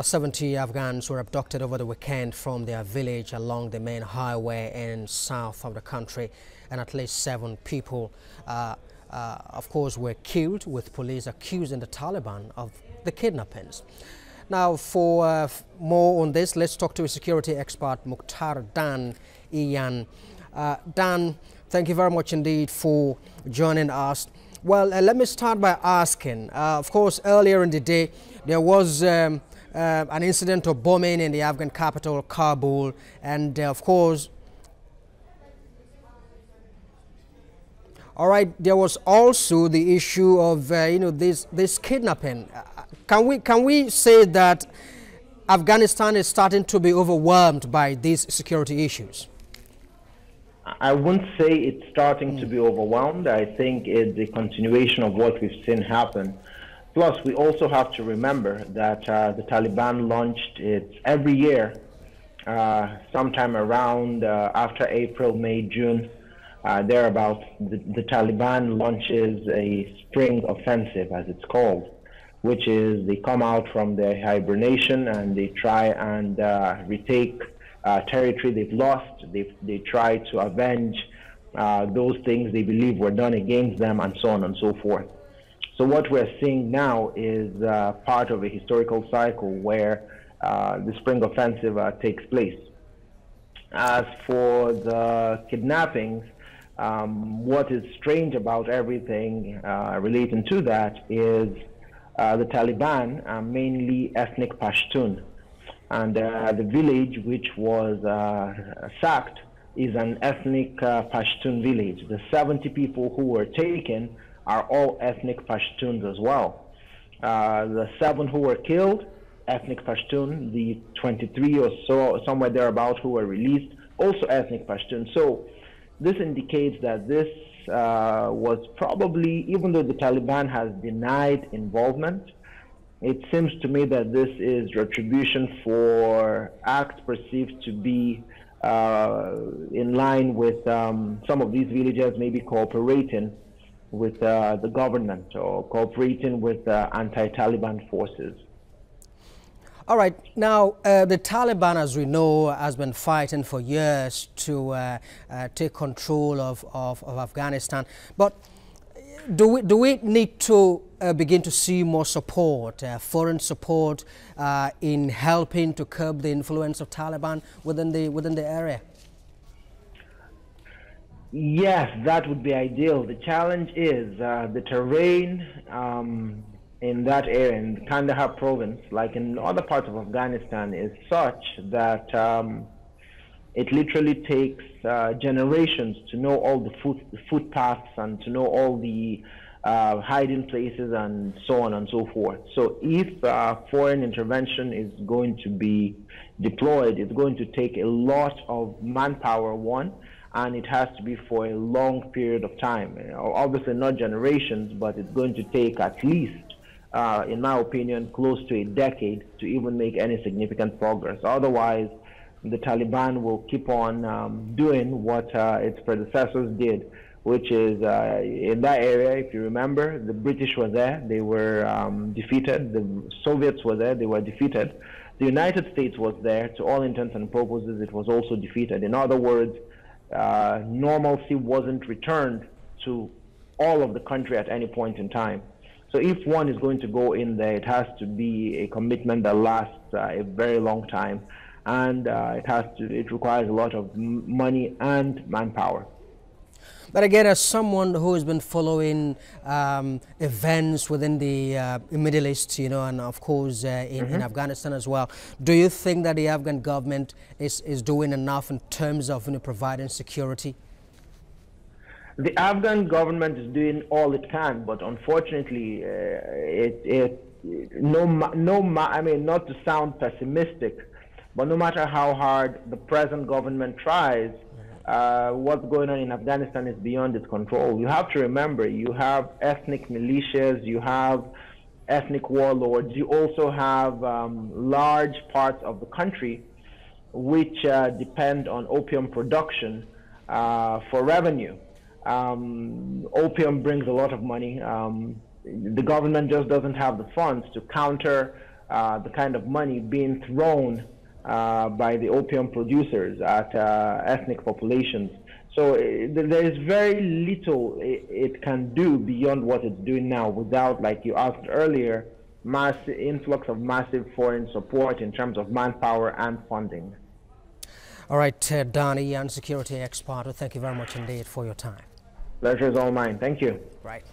70 Afghans were abducted over the weekend from their village along the main highway in south of the country, and at least 7 people, of course, were killed, with police accusing the Taliban of the kidnappings. Now, for more on this, let's talk to a security expert, Muktar Iyan. Dan, thank you very much indeed for joining us. Well, let me start by asking, of course, earlier in the day, there was an incident of bombing in the Afghan capital, Kabul, and of course, all right, there was also the issue of this kidnapping. Can we say that Afghanistan is starting to be overwhelmed by these security issues? I wouldn't say it's starting to be overwhelmed. I think it's a continuation of what we've seen happen. Plus, we also have to remember that the Taliban launched it every year, sometime around after April, May, June, thereabouts. The Taliban launches a spring offensive, as it's called, which is they come out from their hibernation and they try and retake territory they've lost. They try to avenge those things they believe were done against them, and so on and so forth. So what we're seeing now is part of a historical cycle where the spring offensive takes place. As for the kidnappings, what is strange about everything relating to that is the Taliban are mainly ethnic Pashtun. And the village which was sacked is an ethnic Pashtun village. The 70 people who were taken are all ethnic Pashtuns as well. The 7 who were killed, ethnic Pashtun. The 23 or so, somewhere thereabout, who were released, also ethnic Pashtun. So this indicates that this was probably, even though the Taliban has denied involvement, it seems to me that this is retribution for acts perceived to be in line with some of these villagers maybe cooperating with the government or cooperating with anti-Taliban forces. All right. Now, the Taliban, as we know, has been fighting for years to take control of Afghanistan. But do we need to begin to see more support, foreign support, in helping to curb the influence of Taliban within the area? Yes, that would be ideal. The challenge is the terrain in that area, in Kandahar province, like in other parts of Afghanistan, is such that it literally takes generations to know all the footpaths and to know all the hiding places and so on and so forth. So if foreign intervention is going to be deployed, it's going to take a lot of manpower, one, and it has to be for a long period of time. Obviously not generations, but it's going to take at least, in my opinion, close to a decade to even make any significant progress. Otherwise, the Taliban will keep on doing what its predecessors did, which is in that area, if you remember, the British were there, they were defeated. The Soviets were there, they were defeated. The United States was there, to all intents and purposes, it was also defeated. In other words, normalcy wasn't returned to all of the country at any point in time. So if one is going to go in there, it has to be a commitment that lasts a very long time. And it requires a lot of money and manpower. But again, as someone who has been following events within the Middle East, and of course in Afghanistan as well, do you think that the Afghan government is doing enough in terms of providing security? The Afghan government is doing all it can, but unfortunately, I mean, not to sound pessimistic, but no matter how hard the present government tries, what's going on in Afghanistan is beyond its control. You have to remember, you have ethnic militias, you have ethnic warlords, you also have large parts of the country which depend on opium production for revenue. Opium brings a lot of money. The government just doesn't have the funds to counter the kind of money being thrown by the opium producers at ethnic populations. So there is very little it can do beyond what it's doing now without, like you asked earlier, mass influx of massive foreign support in terms of manpower and funding. All right, Iyan, security expert, thank you very much indeed for your time. Pleasure is all mine. Thank you. Right.